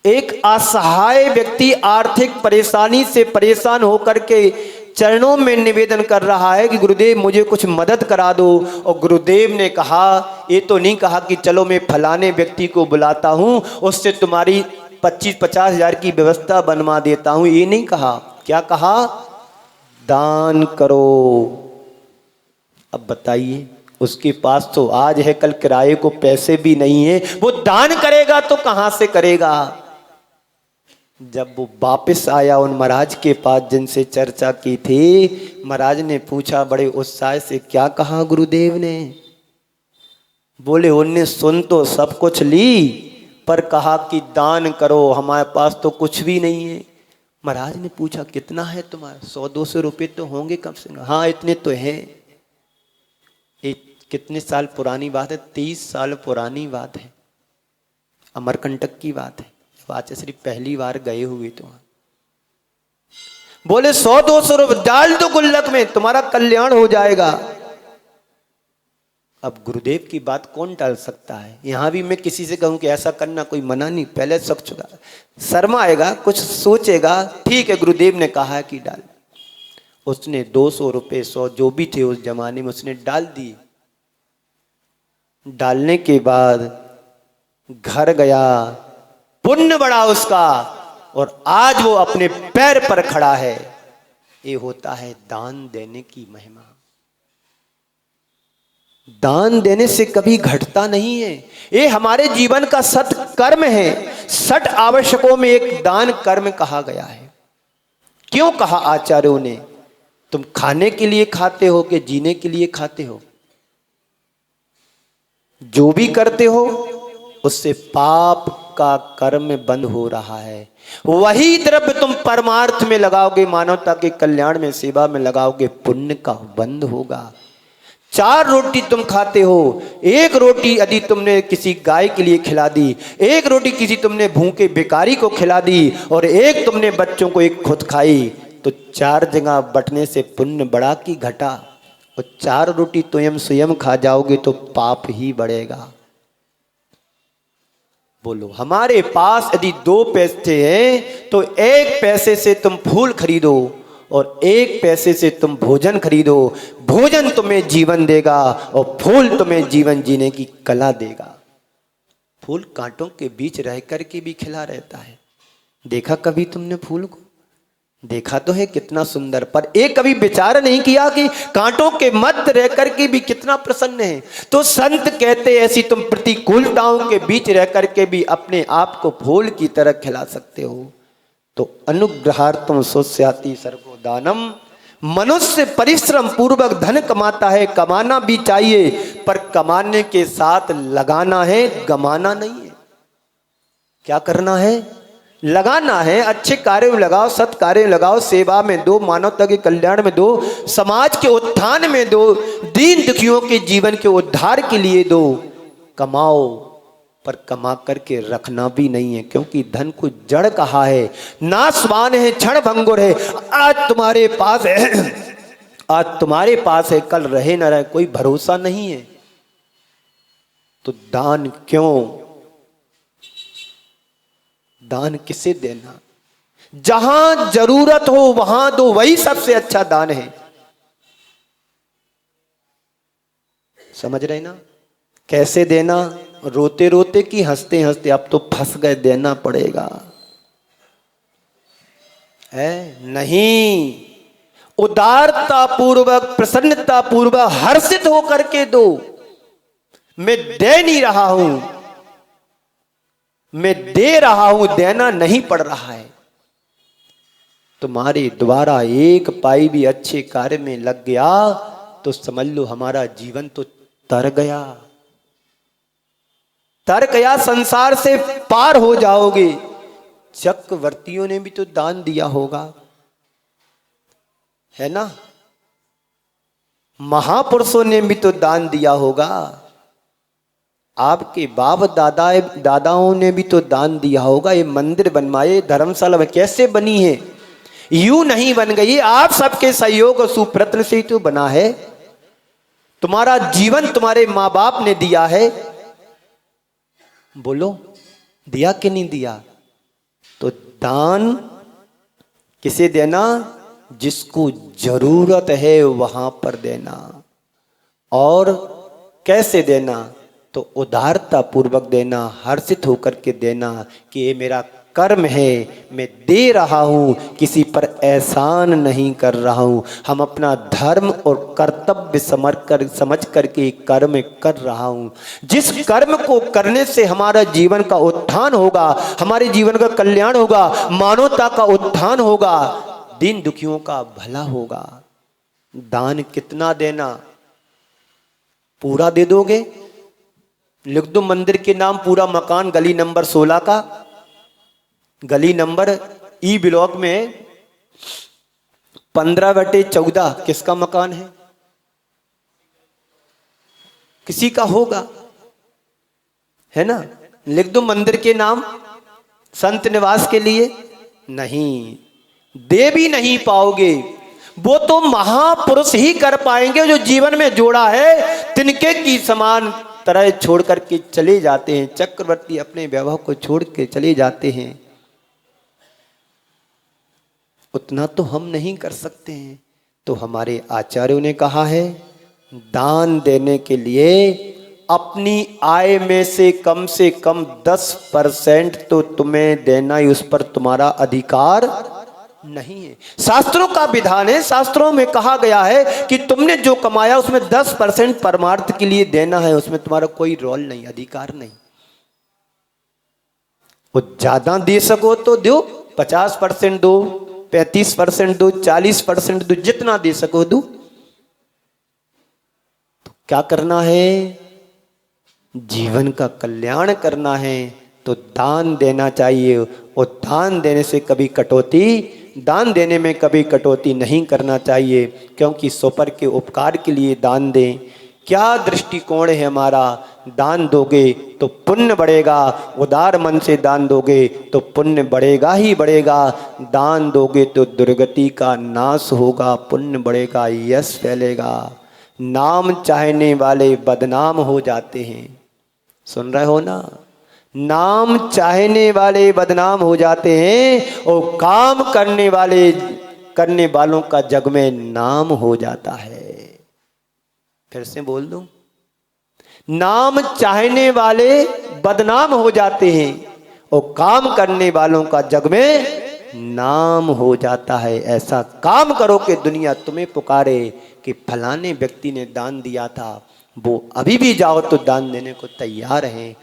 एक असहाय व्यक्ति आर्थिक परेशानी से परेशान होकर के चरणों में निवेदन कर रहा है कि गुरुदेव मुझे कुछ मदद करा दो। और गुरुदेव ने कहा, ये तो नहीं कहा कि चलो मैं फलाने व्यक्ति को बुलाता हूं, उससे तुम्हारी 25-50 हजार की व्यवस्था बनवा देता हूं, ये नहीं कहा। क्या कहा? दान करो। अब बताइए, उसके पास तो आज है कल किराए को पैसे भी नहीं है, वो दान करेगा तो कहां से करेगा? जब वो वापस आया उन महाराज के पास जिनसे चर्चा की थी, महाराज ने पूछा बड़े उत्साह से, क्या कहा गुरुदेव ने? बोले उनने सुन तो सब कुछ ली, पर कहा कि दान करो, हमारे पास तो कुछ भी नहीं है। महाराज ने पूछा कितना है तुम्हारा? 100-200 रुपये तो होंगे कम से कम। हाँ इतने तो हैं। कितने साल पुरानी बात है? 30 साल पुरानी बात है, अमरकंटक की बात है, आचार्य श्री पहली बार गए हुए तो। बोले 100-200 रुपये डाल दो गुल्लक में, तुम्हारा कल्याण हो जाएगा। अब गुरुदेव की बात कौन टाल सकता है। यहाँ भी मैं किसी से कहूँ कि ऐसा करना, कोई मना नहीं, पहले सब चुका शर्मा आएगा, कुछ सोचेगा, ठीक है गुरुदेव ने कहा कि डाल। उसने 200 रुपये 100 जो भी थे उस जमाने में उसने डाल दिए। डालने के बाद घर गया, पुण्य बढ़ा उसका, और आज वो अपने पैर पर खड़ा है। ये होता है दान देने की महिमा। दान देने से कभी घटता नहीं है। ये हमारे जीवन का सत कर्म है। 60 आवश्यकों में एक दान कर्म कहा गया है। क्यों कहा आचार्यों ने? तुम खाने के लिए खाते हो कि जीने के लिए खाते हो? जो भी करते हो उससे पाप का कर्म बंद हो रहा है। वही द्रव्य तुम परमार्थ में लगाओगे, मानवता के कल्याण में, सेवा में लगाओगे, पुण्य का बंद होगा। 4 रोटी तुम खाते हो, 1 रोटी यदि तुमने किसी गाय के लिए खिला दी, 1 रोटी किसी तुमने भूखे भिखारी को खिला दी, और 1 तुमने बच्चों को, 1 खुद खाई, तो 4 जगह बंटने से पुण्य बढ़ा कि घटा? और 4 रोटी तुम स्वयं खा जाओगे तो पाप ही बढ़ेगा। बोलो, हमारे पास यदि 2 पैसे हैं तो 1 पैसे से तुम फूल खरीदो और 1 पैसे से तुम भोजन खरीदो। भोजन तुम्हें जीवन देगा और फूल तुम्हें जीवन जीने की कला देगा। फूल कांटों के बीच रह करके भी खिला रहता है। देखा कभी तुमने फूल को? देखा तो है कितना सुंदर, पर एक कभी विचार नहीं किया कि कांटों के मध्य रह करके भी कितना प्रसन्न है। तो संत कहते ऐसी तुम प्रतिकूलताओं के बीच रह करके भी अपने आप को फूल की तरह खिला सकते हो। तो अनुग्रहार्थम सोस्याति सर्वो दानम। मनुष्य परिश्रम पूर्वक धन कमाता है, कमाना भी चाहिए, पर कमाने के साथ लगाना है, गमाना नहीं है। क्या करना है? लगाना है। अच्छे कार्य में लगाओ, सत् कार्य में लगाओ, सेवा में दो, मानवता के कल्याण में दो, समाज के उत्थान में दो, दीन दुखियों के जीवन के उद्धार के लिए दो। कमाओ, पर कमा करके रखना भी नहीं है, क्योंकि धन को जड़ कहा है, नाशवान है, क्षण भंगुर है। आज तुम्हारे पास है, आज तुम्हारे पास है, कल रहे न रहे, कोई भरोसा नहीं है। तो दान क्यों? दान किसे देना? जहां जरूरत हो वहां दो, वही सबसे अच्छा दान है। समझ रहे ना? कैसे देना? रोते रोते कि हंसते हंसते? अब तो फंस गए, देना पड़ेगा है नहीं। उदारता पूर्वक, प्रसन्नता पूर्वक, हर्षित होकर के दो। मैं दे नहीं रहा हूं, मैं दे रहा हूं, देना नहीं पड़ रहा है। तुम्हारे द्वारा 1 पाई भी अच्छे कार्य में लग गया तो समझ लो हमारा जीवन तो तर गया, तर गया, संसार से पार हो जाओगे। चक्रवर्तियों ने भी तो दान दिया होगा, है ना? महापुरुषों ने भी तो दान दिया होगा। आपके बाप दादाओं ने भी तो दान दिया होगा। ये मंदिर बनवाए, धर्मशाला कैसे बनी है? यूं नहीं बन गई, आप सबके सहयोग और सुप्रयत्न से ही तो बना है। तुम्हारा जीवन तुम्हारे माँ बाप ने दिया है। बोलो, दिया कि नहीं दिया? तो दान किसे देना? जिसको जरूरत है वहां पर देना। और कैसे देना? तो उदारता पूर्वक देना, हर्षित होकर के देना कि ये मेरा कर्म है, मैं दे रहा हूं, किसी पर एहसान नहीं कर रहा हूं। हम अपना धर्म और कर्तव्य समझ करके कर्म कर रहा हूं। जिस कर्म को करने से हमारा जीवन का उत्थान होगा, हमारे जीवन का कल्याण होगा, मानवता का उत्थान होगा, दीन दुखियों का भला होगा। दान कितना देना? पूरा दे दोगे? लिख दो मंदिर के नाम, पूरा मकान, गली नंबर 16 का, गली नंबर ई ब्लॉक में 15/14 किसका मकान है? किसी का होगा, है ना? लिख दो मंदिर के नाम, संत निवास के लिए। नहीं, दे भी नहीं पाओगे। वो तो महापुरुष ही कर पाएंगे जो जीवन में जोड़ा है। तिनके की समान तरह छोड़ करके चले जाते हैं। चक्रवर्ती अपने वैभव को छोड़ के चले जाते हैं, उतना तो हम नहीं कर सकते हैं। तो हमारे आचार्यों ने कहा है, दान देने के लिए अपनी आय में से कम 10% तो तुम्हें देना ही, उस पर तुम्हारा अधिकार नहीं है। शास्त्रों का विधान है, शास्त्रों में कहा गया है कि तुमने जो कमाया उसमें 10% परमार्थ के लिए देना है, उसमें तुम्हारा कोई रोल नहीं, अधिकार नहीं। वो ज्यादा दे सको तो दो, 50% दो, 35% दो, 40% दो, जितना दे सको दो। तो क्या करना है? जीवन का कल्याण करना है तो दान देना चाहिए। और दान देने से कभी कटौती, दान देने में कभी कटौती नहीं करना चाहिए, क्योंकि सोपर के उपकार के लिए दान दें। क्या दृष्टिकोण है हमारा? दान दोगे तो पुण्य बढ़ेगा, उदार मन से दान दोगे तो पुण्य बढ़ेगा ही बढ़ेगा। दान दोगे तो दुर्गति का नाश होगा, पुण्य बढ़ेगा, यश फैलेगा। नाम चाहने वाले बदनाम हो जाते हैं। सुन रहे हो ना? नाम चाहने वाले बदनाम हो जाते हैं और काम करने वालों का जग में नाम हो जाता है। फिर से बोल दूं, नाम चाहने वाले बदनाम हो जाते हैं और काम करने वालों का जग में नाम हो जाता है। ऐसा काम करो कि दुनिया तुम्हें पुकारे कि फलाने व्यक्ति ने दान दिया था, वो अभी भी जाओ तो दान देने को तैयार हैं।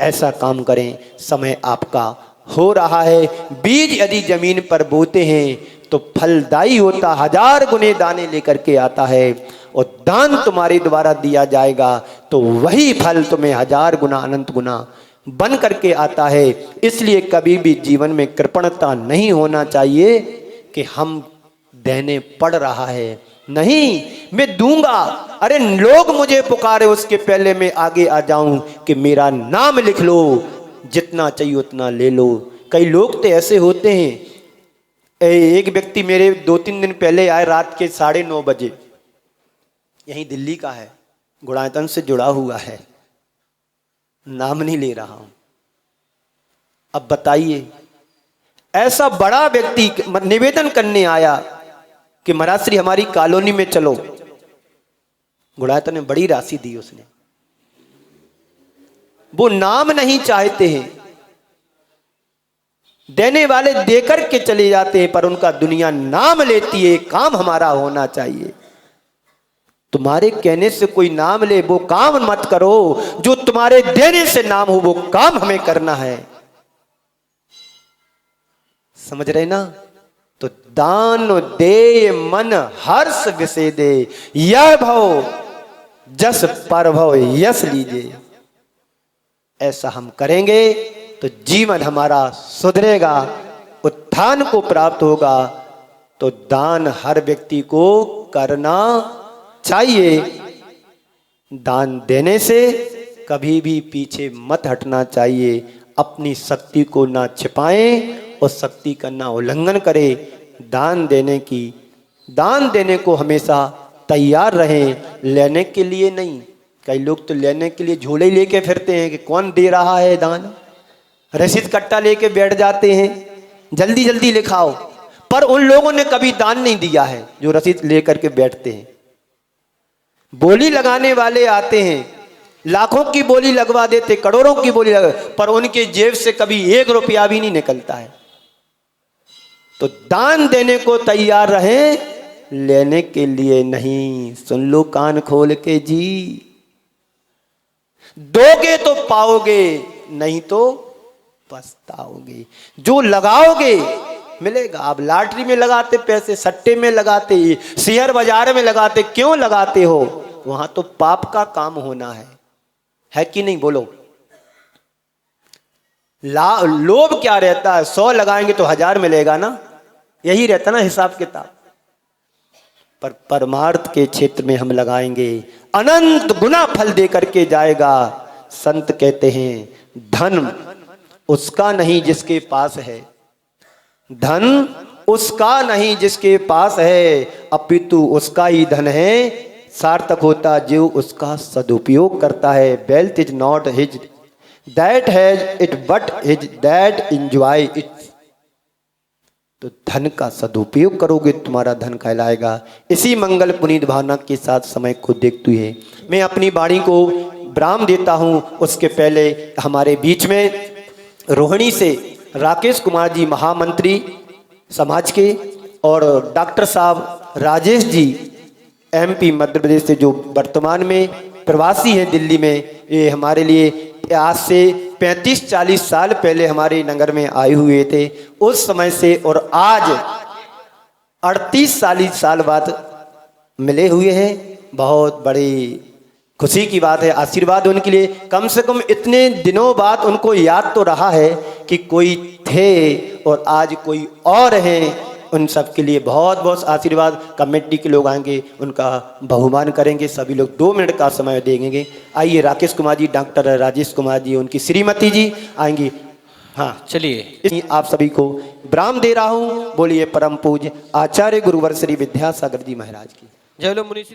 ऐसा काम करें। समय आपका हो रहा है। बीज यदि जमीन पर बोते हैं तो फलदायी होता, 1000 गुने दाने लेकर के आता है। और दान तुम्हारे द्वारा दिया जाएगा तो वही फल तुम्हें 1000 गुना, अनंत गुना बन करके आता है। इसलिए कभी भी जीवन में कृपणता नहीं होना चाहिए कि हम देने पड़ रहा है, नहीं मैं दूंगा, अरे लोग मुझे पुकारे उसके पहले मैं आगे आ जाऊं कि मेरा नाम लिख लो, जितना चाहिए उतना ले लो। कई लोग तो ऐसे होते हैं। एक व्यक्ति मेरे 2-3 दिन पहले आए, रात के 9:30 बजे, यहीं दिल्ली का है, गुणायतन से जुड़ा हुआ है, नाम नहीं ले रहा हूं। अब बताइए, ऐसा बड़ा व्यक्ति निवेदन करने आया कि महाराज श्री हमारी कॉलोनी में चलो। गुणायतन ने बड़ी राशि दी उसने। वो नाम नहीं चाहते हैं, देने वाले देकर के चले जाते हैं, पर उनका दुनिया नाम लेती है। काम हमारा होना चाहिए। तुम्हारे कहने से कोई नाम ले वो काम मत करो, जो तुम्हारे देने से नाम हो वो काम हमें करना है। समझ रहे ना? तो दान दे मन हर्ष विषे दे, यह भव जस पर भव यश लीजिए। ऐसा हम करेंगे तो जीवन हमारा सुधरेगा, उत्थान को प्राप्त होगा। तो दान हर व्यक्ति को करना चाहिए। दान देने से कभी भी पीछे मत हटना चाहिए। अपनी शक्ति को ना छिपाएं और शक्ति का ना उल्लंघन करें। दान देने को हमेशा तैयार रहें, लेने के लिए नहीं। कई लोग तो लेने के लिए झोले लेके फिरते हैं कि कौन दे रहा है दान, रसीद कट्टा लेके बैठ जाते हैं, जल्दी जल्दी लिखाओ। पर उन लोगों ने कभी दान नहीं दिया है जो रसीद लेकर के बैठते हैं। बोली लगाने वाले आते हैं, लाखों की बोली लगवा देते, करोड़ों की बोली लगा, पर उनके जेब से कभी 1 रुपया भी नहीं निकलता है। तो दान देने को तैयार रहें, लेने के लिए नहीं। सुन लो कान खोल के जी, दोगे तो पाओगे, नहीं तो पछताओगे। जो लगाओगे मिलेगा। आप लॉटरी में लगाते पैसे, सट्टे में लगाते, शेयर बाजार में लगाते, क्यों लगाते हो? वहां तो पाप का काम होना है कि नहीं? बोलो। लोभ क्या रहता है? 100 लगाएंगे तो 1000 मिलेगा ना, यही रहता ना हिसाब किताब। पर परमार्थ के क्षेत्र में हम लगाएंगे, अनंत गुना फल दे करके जाएगा। संत कहते हैं धन उसका नहीं जिसके पास है, धन उसका नहीं जिसके पास है, अपितु उसका ही धन है सार्थक होता जो उसका सदुपयोग करता है। Wealth is not his that has it but his that enjoy it. तो धन का सदुपयोग करोगे तुम्हारा धन कहलाएगा। इसी मंगल पुनीत भावना के साथ समय को देखते हुए मैं अपनी वाणी को विराम देता हूं। उसके पहले हमारे बीच में रोहिणी से राकेश कुमार जी महामंत्री समाज के और डॉक्टर साहब राजेश जी एमपी मध्य प्रदेश से जो वर्तमान में प्रवासी हैं दिल्ली में, ये हमारे लिए आज से 35-40 साल पहले हमारे नगर में आए हुए थे। उस समय से और आज 38-40 साल बाद मिले हुए हैं। बहुत बड़ी खुशी की बात है, आशीर्वाद उनके लिए। कम से कम इतने दिनों बाद उनको याद तो रहा है कि कोई थे और आज कोई और हैं। उन सब के लिए बहुत बहुत आशीर्वाद। कमेटी के लोग आएंगे, उनका बहुमान करेंगे। सभी लोग 2 मिनट का समय देंगे। आइए राकेश कुमार जी, डॉक्टर राजेश कुमार जी, उनकी श्रीमती जी आएंगी। हाँ चलिए आप सभी को विराम दे रहा हूँ। बोलिए परम पूज्य आचार्य गुरुवर श्री विद्यासागर जी महाराज की जय बोलो मुनि श्री